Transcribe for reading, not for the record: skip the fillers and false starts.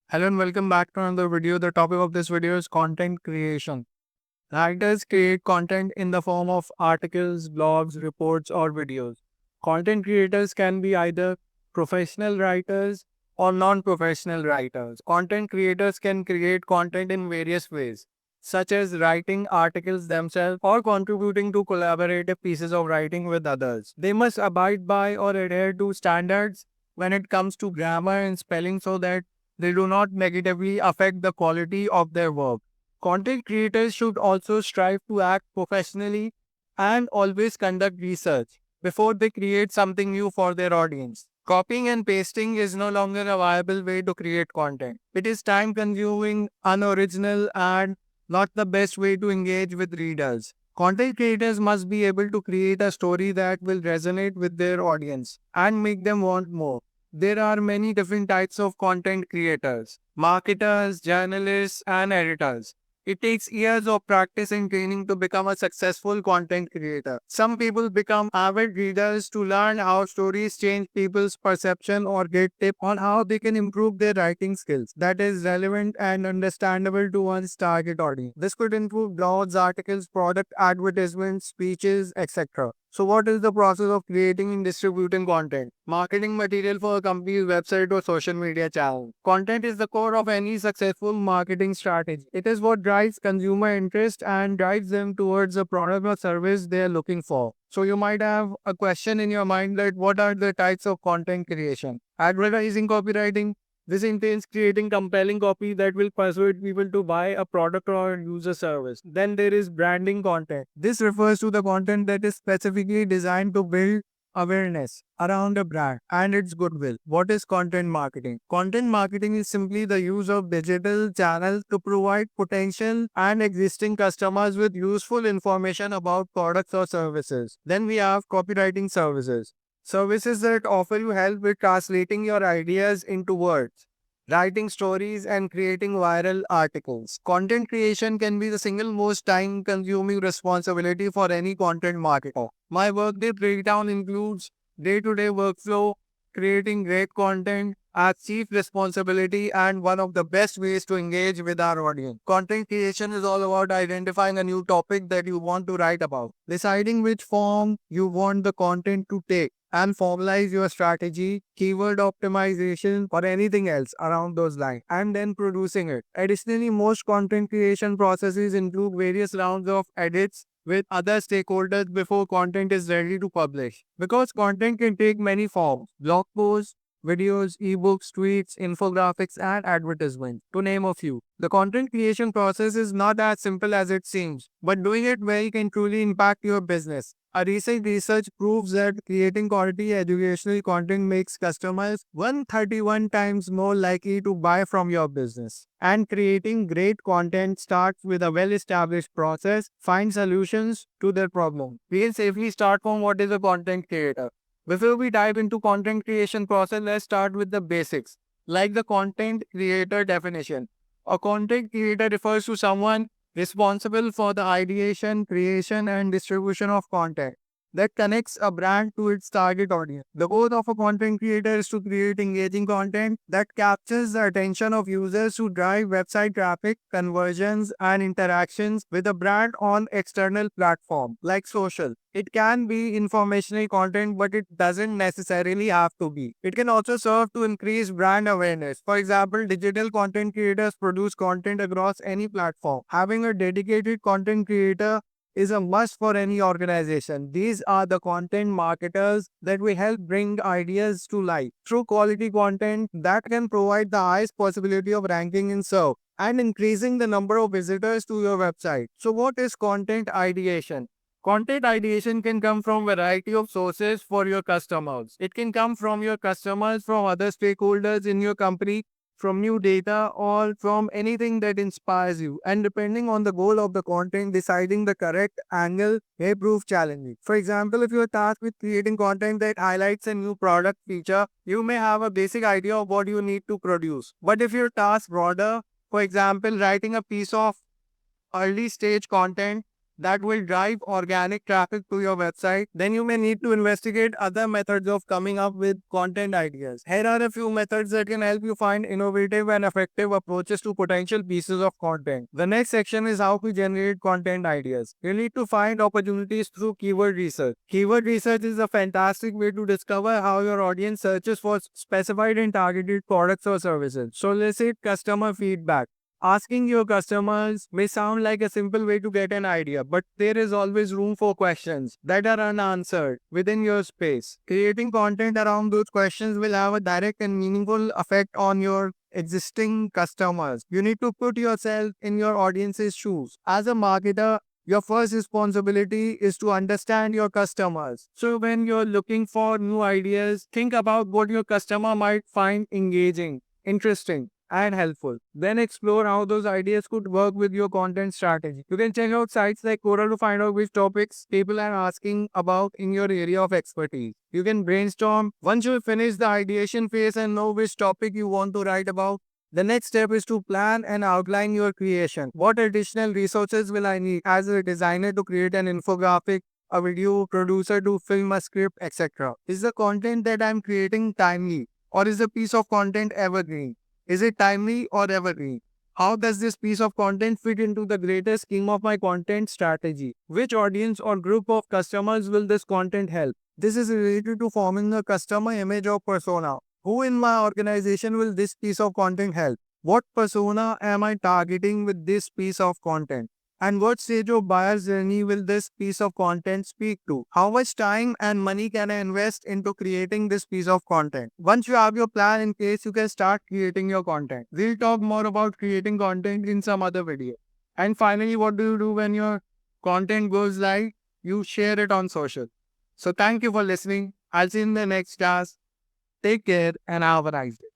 Hello and welcome back to another video. The topic of this video is content creation. Writers create content in the form of articles, blogs, reports, or videos. Content creators can be either professional writers or non-professional writers. Content creators can create content in various ways, such as writing articles themselves or contributing to collaborative pieces of writing with others. They must abide by or adhere to standards when it comes to grammar and spelling so that they do not negatively affect the quality of their work. Content creators should also strive to act professionally and always conduct research before they create something new for their audience. Copying and pasting is no longer a viable way to create content. It is time consuming, unoriginal, and not the best way to engage with readers. Content creators must be able to create a story that will resonate with their audience and make them want more. There are many different types of content creators: marketers, journalists, and editors. It takes years of practice and training to become a successful content creator. Some people become avid readers to learn how stories change people's perception or get tips on how they can improve their writing skills that is relevant and understandable to one's target audience. This could include blogs, articles, product advertisements, speeches, etc. So what is the process of creating and distributing content? Marketing material for a company's website or social media channel. Content is the core of any successful marketing strategy. It is what drives consumer interest and drives them towards the product or service they are looking for. So you might have a question in your mind that what are the types of content creation? Advertising copywriting. This entails creating compelling copy that will persuade people to buy a product or use a service. Then there is branding content. This refers to the content that is specifically designed to build awareness around a brand and its goodwill. What is content marketing? Content marketing is simply the use of digital channels to provide potential and existing customers with useful information about products or services. Then we have copywriting services. Services that offer you help with translating your ideas into words, writing stories, and creating viral articles. Content creation can be the single most time consuming responsibility for any content marketer. My workday breakdown includes day to day workflow, creating great content as chief responsibility and one of the best ways to engage with our audience. Content creation is all about identifying a new topic that you want to write about, deciding which form you want the content to take, and formalize your strategy, keyword optimization, or anything else around those lines, and then producing it. Additionally, most content creation processes include various rounds of edits with other stakeholders before content is ready to publish. Because content can take many forms: blog posts, videos, ebooks, tweets, infographics, and advertisements, to name a few. The content creation process is not as simple as it seems, but doing it well can truly impact your business. A recent research proves that creating quality educational content makes customers 131 times more likely to buy from your business. And creating great content starts with a well-established process. Find solutions to their problem. We can safely start from what is a content creator. Before we dive into content creation process, let's start with the basics, like the content creator definition. A content creator refers to someone responsible for the ideation, creation, and distribution of content that connects a brand to its target audience. The goal of a content creator is to create engaging content that captures the attention of users to drive website traffic, conversions, and interactions with a brand on external platforms like social. It can be informational content, but it doesn't necessarily have to be. It can also serve to increase brand awareness. For example, digital content creators produce content across any platform. Having a dedicated content creator is a must for any organization. These are the content marketers that will help bring ideas to life through quality content that can provide the highest possibility of ranking in search and increasing the number of visitors to your website. So what is content ideation? Content ideation can come from a variety of sources for your customers. It can come from your customers, from other stakeholders in your company, from new data, or from anything that inspires you. And depending on the goal of the content, deciding the correct angle may prove challenging. For example, if you are tasked with creating content that highlights a new product feature, you may have a basic idea of what you need to produce. But if your task broader, for example, writing a piece of early stage content that will drive organic traffic to your website, then you may need to investigate other methods of coming up with content ideas. Here are a few methods that can help you find innovative and effective approaches to potential pieces of content. The next section is how to generate content ideas. You need to find opportunities through keyword research. Keyword research is a fantastic way to discover how your audience searches for specified and targeted products or services. Solicit customer feedback. Asking your customers may sound like a simple way to get an idea, but there is always room for questions that are unanswered within your space. Creating content around those questions will have a direct and meaningful effect on your existing customers. You need to put yourself in your audience's shoes. As a marketer, your first responsibility is to understand your customers. So when you're looking for new ideas, think about what your customer might find engaging, interesting, and helpful. Then explore how those ideas could work with your content strategy. You can check out sites like Quora to find out which topics people are asking about in your area of expertise. You can brainstorm. Once you finish the ideation phase and know which topic you want to write about, the next step is to plan and outline your creation. What additional resources will I need as a designer to create an infographic, a video producer to film a script, etc.? Is the content that I'm creating timely, or is a piece of content evergreen? Is it timely or evergreen? How does this piece of content fit into the greater scheme of my content strategy? Which audience or group of customers will this content help? This is related to forming a customer image or persona. Who in my organization will this piece of content help? What persona am I targeting with this piece of content? And what stage of buyer's journey will this piece of content speak to? How much time and money can I invest into creating this piece of content? Once you have your plan in place, you can start creating your content. We'll talk more about creating content in some other video. And finally, what do you do when your content goes live? You share it on social. So thank you for listening. I'll see you in the next class. Take care and have a nice day.